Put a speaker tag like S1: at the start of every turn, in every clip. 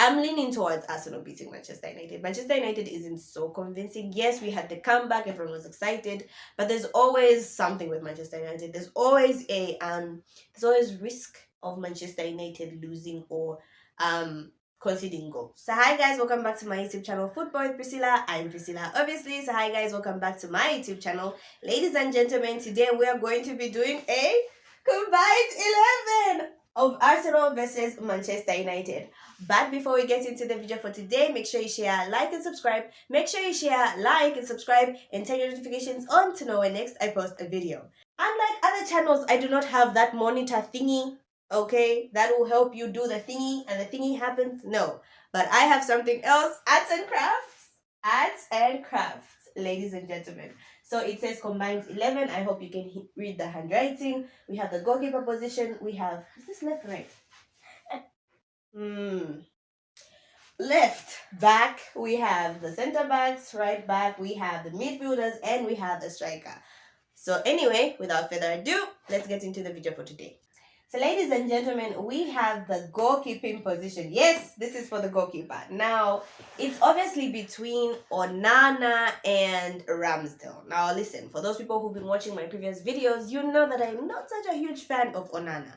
S1: I'm leaning towards Arsenal beating Manchester United. Manchester United isn't so convincing. Yes, we had the comeback, everyone was excited, but there's always something with Manchester United. There's always risk of Manchester United losing or conceding goals. So hi guys, welcome back to my YouTube channel, Football with Priscilla. I'm Priscilla, obviously. So hi guys, welcome back to my YouTube channel. Ladies and gentlemen, today we are going to be doing a combined 11 of Arsenal versus Manchester United. But before we get into the video for today, make sure you share, like, and subscribe. Make sure you share, like, and subscribe, and turn your notifications on to know when next I post a video. Unlike other channels, I do not have that monitor thingy, okay, that will help you do the thingy and the thingy happens. No, but I have something else. Arts and crafts, ladies and gentlemen. So it says combined 11. I hope you can read the handwriting. We have the goalkeeper position. We have, is this left or right? Left back, we have the center backs. Right back, we have the midfielders, and we have the striker. So anyway, without further ado, let's get into the video for today. So ladies and gentlemen, we have the goalkeeping position. Yes, this is for the goalkeeper. Now, it's obviously between Onana and Ramsdale. Now listen, for those people who've been watching my previous videos, you know that I'm not such a huge fan of Onana.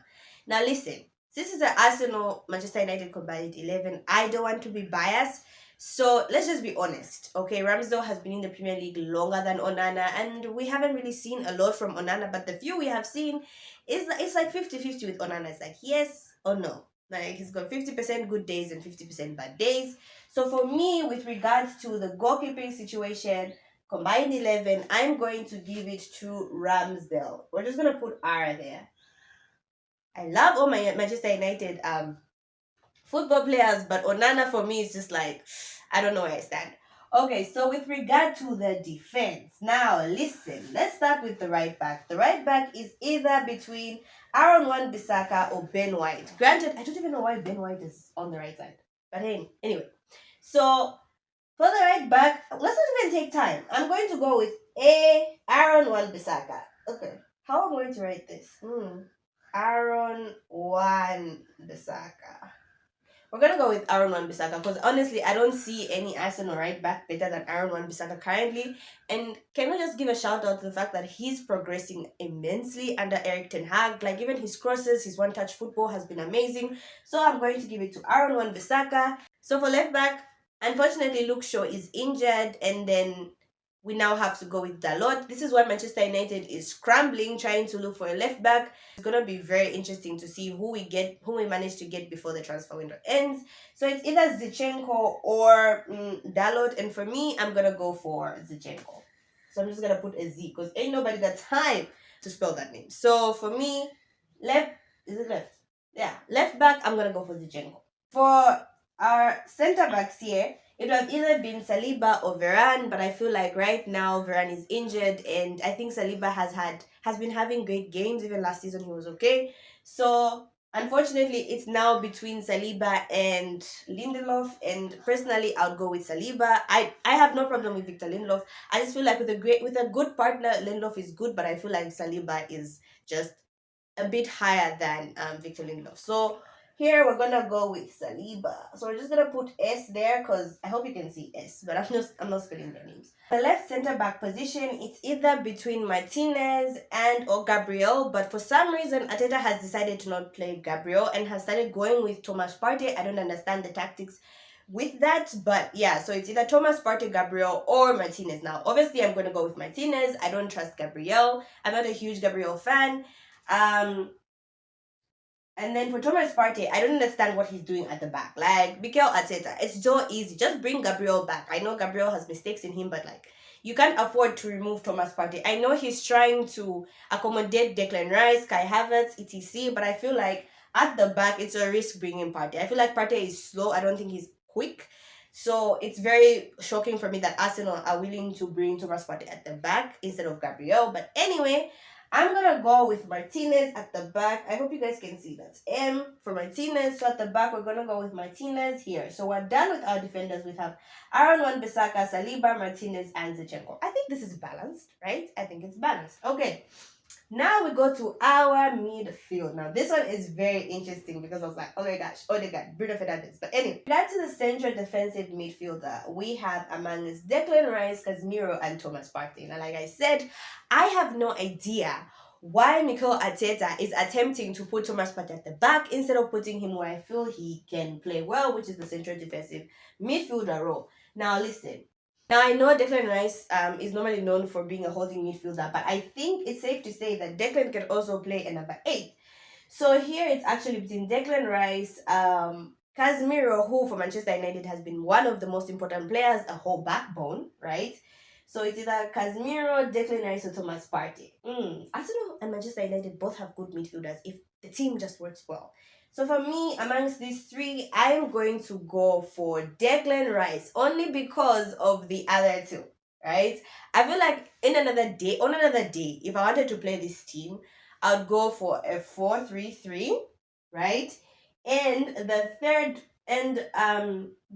S1: Now listen, this is the Arsenal Manchester United combined 11. I don't want to be biased. So let's just be honest, okay? Ramsdale has been in the Premier League longer than Onana, and we haven't really seen a lot from Onana, but the few we have seen, it's like 50-50 with Onana. It's like yes or no. Like he's got 50% good days and 50% bad days. So for me, with regards to the goalkeeping situation, combined 11, I'm going to give it to Ramsdale. We're just going to put R there. I love all my Manchester United football players, but Onana for me is just like, I don't know where I stand. Okay, so with regard to the defense, now listen, let's start with the right back. The right back is either between Aaron Wan-Bissaka or Ben White. Granted, I don't even know why Ben White is on the right side. But hey, anyway. So for the right back, let's not even take time. I'm going to go with Aaron Wan-Bissaka. Okay, how am I going to write this? Aaron Wan-Bissaka. We're going to go with Aaron Wan-Bissaka because honestly, I don't see any Arsenal right back better than Aaron Wan-Bissaka currently. And can we just give a shout out to the fact that he's progressing immensely under Erik ten Hag? Like even his crosses, his one-touch football has been amazing. So I'm going to give it to Aaron Wan-Bissaka. So for left back, unfortunately, Luke Shaw is injured, and then we now have to go with Dalot. This is why Manchester United is scrambling, trying to look for a left back. It's going to be very interesting to see who we manage to get before the transfer window ends. So it's either Zinchenko or Dalot. And for me, I'm going to go for Zinchenko. So I'm just going to put a Z because ain't nobody got time to spell that name. So for me, left? Yeah, left back, I'm going to go for Zinchenko. For our center backs here, it would have either been Saliba or Varane, but I feel like right now Varane is injured, and I think Saliba has been having great games. Even last season he was okay. So unfortunately, it's now between Saliba and Lindelof, and personally, I'll go with Saliba. I have no problem with Victor Lindelof. I just feel like with a good partner, Lindelof is good, but I feel like Saliba is just a bit higher than Victor Lindelof. So here we're gonna go with Saliba. So we're just gonna put S there because I hope you can see S, but I'm not spelling their names. The left center back position, it's either between Martinez or Gabriel, but for some reason Arteta has decided to not play Gabriel and has started going with Thomas Partey. I don't understand the tactics with that, but yeah, so it's either Thomas Partey, Gabriel, or Martinez. Now obviously I'm going to go with Martinez. I don't trust Gabriel. I'm not a huge Gabriel fan. And then for Thomas Partey, I don't understand what he's doing at the back. Like, Mikel Arteta, it's so easy. Just bring Gabriel back. I know Gabriel has mistakes in him, but like, you can't afford to remove Thomas Partey. I know he's trying to accommodate Declan Rice, Kai Havertz, etc. But I feel like at the back, it's a risk bringing Partey. I feel like Partey is slow. I don't think he's quick. So it's very shocking for me that Arsenal are willing to bring Thomas Partey at the back instead of Gabriel. But anyway, I'm going to go with Martinez at the back. I hope you guys can see that. M for Martinez. So at the back, we're going to go with Martinez here. So we're done with our defenders. We have Aaron Wan-Bissaka, Saliba, Martinez, and Zinchenko. I think this is balanced, right? I think it's balanced. Okay. Now we go to our midfield. Now this one is very interesting because I was like, oh my gosh, Odegaard, Bruno Fernandes. But anyway, back to the central defensive midfielder, we have among us Declan Rice, Casemiro, and Thomas Partey. Now, like I said, I have no idea why Mikel Arteta is attempting to put Thomas Partey at the back instead of putting him where I feel he can play well, which is the central defensive midfielder role. Now listen, now I know Declan Rice is normally known for being a holding midfielder, but I think it's safe to say that Declan can also play a number 8. So here it's actually between Declan Rice, Casemiro, who for Manchester United has been one of the most important players, a whole backbone, right? So it's either Casemiro, Declan Rice, or Thomas Partey. Arsenal and Manchester United both have good midfielders if the team just works well. So for me, amongst these three, I'm going to go for Declan Rice only because of the other two, right? I feel like on another day, if I wanted to play this team, I'd go for a 4-3-3, right? And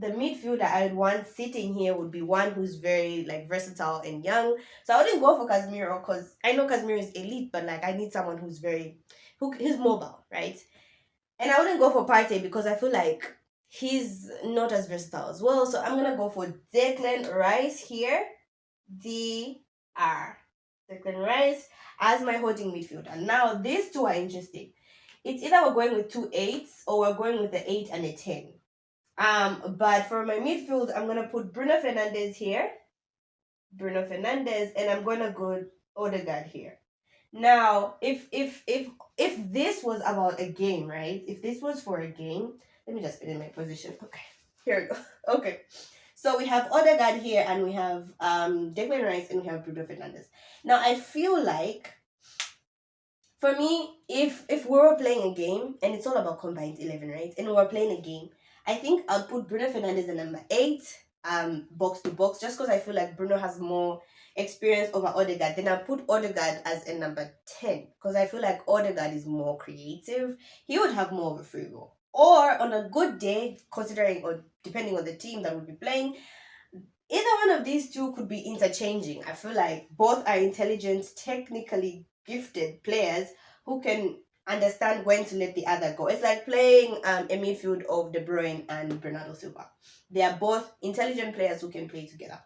S1: the midfielder I'd want sitting here would be one who's very like versatile and young. So I wouldn't go for Casemiro because I know Casemiro is elite, but like I need someone who's mobile, right? And I wouldn't go for Partey because I feel like he's not as versatile as well. So I'm gonna go for Declan Rice here. DR. Declan Rice as my holding midfielder. Now these two are interesting. It's either we're going with 2 8s or we're going with the 8 and a 10. But for my midfield, I'm gonna put Bruno Fernandes here. Bruno Fernandes, and I'm gonna go Odegaard here. Now, if this was about a game, right? If this was for a game, let me just put in my position. Okay, here we go. Okay, so we have Odegaard here, and we have Declan Rice, and we have Bruno Fernandes. Now, I feel like for me, if we were playing a game, and it's all about combined 11, right? And we were playing a game, I think I'll put Bruno Fernandes at number 8, box to box, just because I feel like Bruno has more experience over Odegaard. Then I'll put Odegaard as a number 10, because I feel like Odegaard is more creative. He would have more of a free role. Or on a good day, considering or depending on the team that we'll be playing, either one of these two could be interchanging. I feel like both are intelligent, technically gifted players who can understand when to let the other go. It's like playing a midfield of De Bruyne and Bernardo Silva. They are both intelligent players who can play together.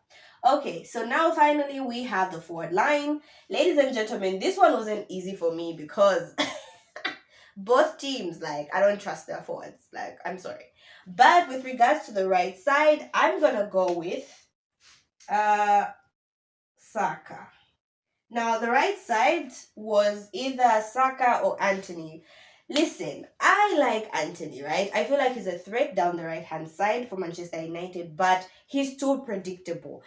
S1: Okay, so now finally we have the forward line. Ladies and gentlemen, this one wasn't easy for me because both teams, like, I don't trust their forwards. Like, I'm sorry. But with regards to the right side, I'm going to go with Saka. Now, the right side was either Saka or Anthony. Listen, I like Anthony, right? I feel like he's a threat down the right-hand side for Manchester United, but he's too predictable.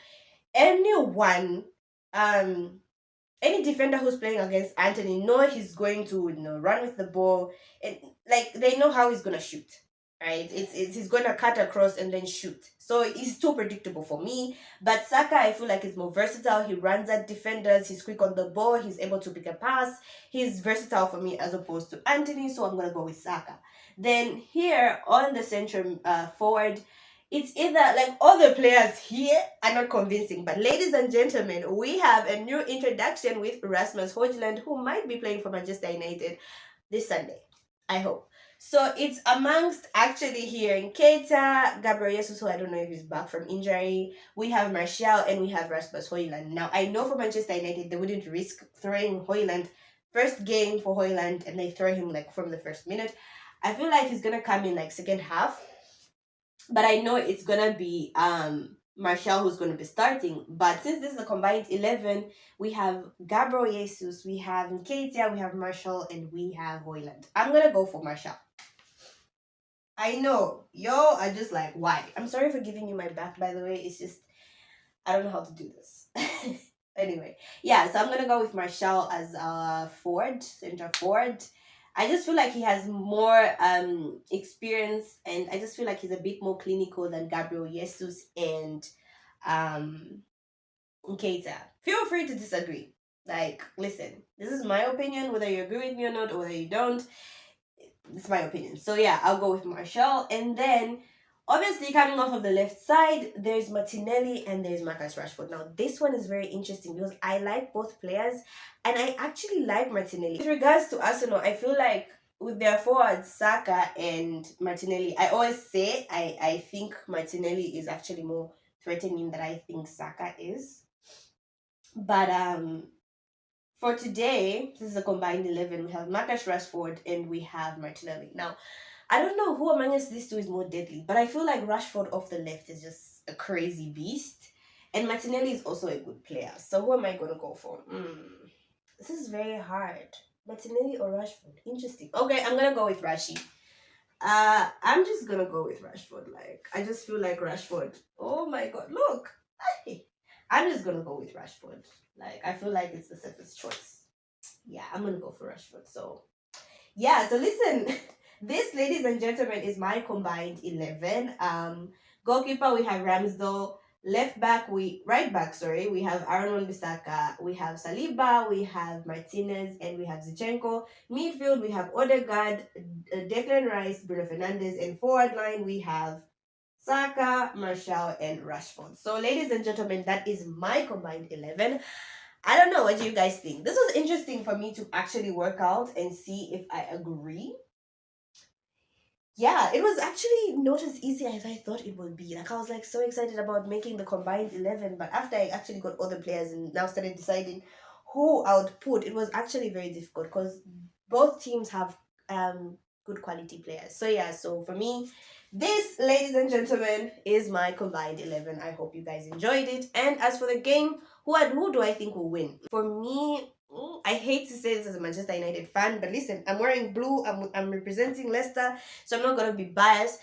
S1: Anyone, any defender who's playing against Anthony know he's going to run with the ball, and like they know how he's gonna shoot, right? It's he's gonna cut across and then shoot. So he's too predictable for me. But Saka, I feel like he's more versatile. He runs at defenders. He's quick on the ball. He's able to pick a pass. He's versatile for me as opposed to Anthony. So I'm gonna go with Saka. Then here on the central forward, it's either like all the players here are not convincing, but ladies and gentlemen, we have a new introduction with Rasmus Højlund, who might be playing for Manchester United this Sunday. I hope. So it's amongst actually here in Keita, Gabriel Jesus, who I don't know if he's back from injury. We have Martial and we have Rasmus Højlund. Now I know for Manchester United they wouldn't risk throwing Højlund first game for Højlund and they throw him like from the first minute. I feel like he's gonna come in like second half. But I know it's gonna be Martial who's gonna be starting. But since this is a combined 11, we have Gabriel Jesus, we have Nketiah, we have Martial, and we have Højlund. I'm gonna go for Martial. I know, y'all are just like, why? I'm sorry for giving you my back, by the way. It's just, I don't know how to do this. Anyway, yeah, so I'm gonna go with Martial as a forward, center forward. I just feel like he has more experience, and I just feel like he's a bit more clinical than Gabriel Jesus and Keita. Feel free to disagree. Like, listen, this is my opinion, whether you agree with me or not, or whether you don't. It's my opinion. So yeah, I'll go with Martial. And then Obviously, coming off of the left side, there's Martinelli and there's Marcus Rashford. Now, this one is very interesting because I like both players and I actually like Martinelli. With regards to Arsenal, I feel like with their forwards, Saka and Martinelli, I always say I think Martinelli is actually more threatening than I think Saka is. But for today, this is a combined 11. We have Marcus Rashford and we have Martinelli. Now, I don't know who among us these two is more deadly, but I feel like Rashford off the left is just a crazy beast. And Martinelli is also a good player. So who am I going to go for? This is very hard. Martinelli or Rashford? Interesting. Okay, I'm going to go with Rashi. I'm just going to go with Rashford. Like, I just feel like Rashford. Oh my God, look. I'm just going to go with Rashford. Like, I feel like it's the safest choice. Yeah, I'm going to go for Rashford. So, yeah, so listen. This, ladies and gentlemen, is my combined 11. Goalkeeper, we have Ramsdale. Right back, sorry, we have Aaron Wan-Bissaka, we have Saliba, we have Martinez, and we have Zinchenko. Midfield, we have Odegaard, Declan Rice, Bruno Fernandes, and forward line, we have Saka, Martial, and Rashford. So, ladies and gentlemen, that is my combined 11. I don't know, what do you guys think? This was interesting for me to actually work out and see if I agree. Yeah, it was actually not as easy as I thought it would be. Like, I was like so excited about making the combined 11, but after I actually got all the players and now started deciding who I would put, it was actually very difficult because both teams have good quality players. So yeah, so for me, this, ladies and gentlemen, is my combined 11. I hope you guys enjoyed it. And as for the game, who do I think will win? For me, I hate to say this as a Manchester United fan, but listen, I'm wearing blue. I'm representing Leicester, so I'm not gonna be biased.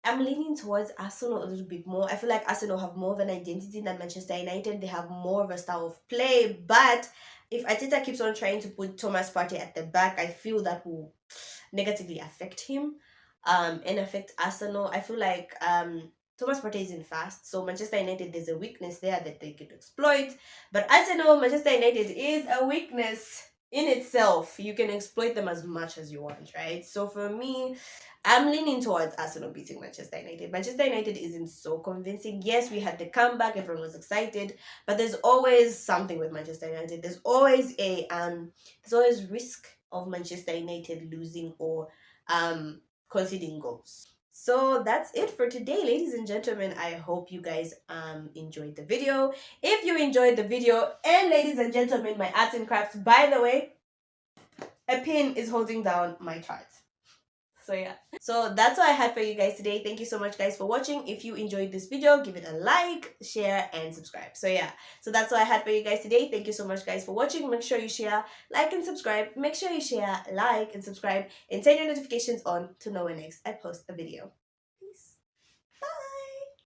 S1: I'm leaning towards Arsenal a little bit more. I feel like Arsenal have more of an identity than Manchester United. They have more of a style of play. But if Arteta keeps on trying to put Thomas Partey at the back, I feel that will negatively affect him and affect Arsenal. I feel like Thomas Partey isn't fast, so Manchester United, there's a weakness there that they could exploit. But Arsenal, Manchester United is a weakness in itself. You can exploit them as much as you want, right? So for me, I'm leaning towards Arsenal beating Manchester United. Manchester United isn't so convincing. Yes, we had the comeback, everyone was excited, but there's always something with Manchester United. There's always risk of Manchester United losing or conceding goals. So that's it for today, ladies and gentlemen. I hope you guys enjoyed the video. If you enjoyed the video, and ladies and gentlemen, my arts and crafts, by the way, a pin is holding down my chart. So yeah, so that's what I had for you guys today. Thank you so much, guys, for watching. If you enjoyed this video, give it a like, share, and subscribe. So yeah, so that's what I had for you guys today. Thank you so much, guys, for watching. Make sure you share, like, and subscribe. Make sure you share, like, and subscribe, and turn your notifications on to know when next I post a video.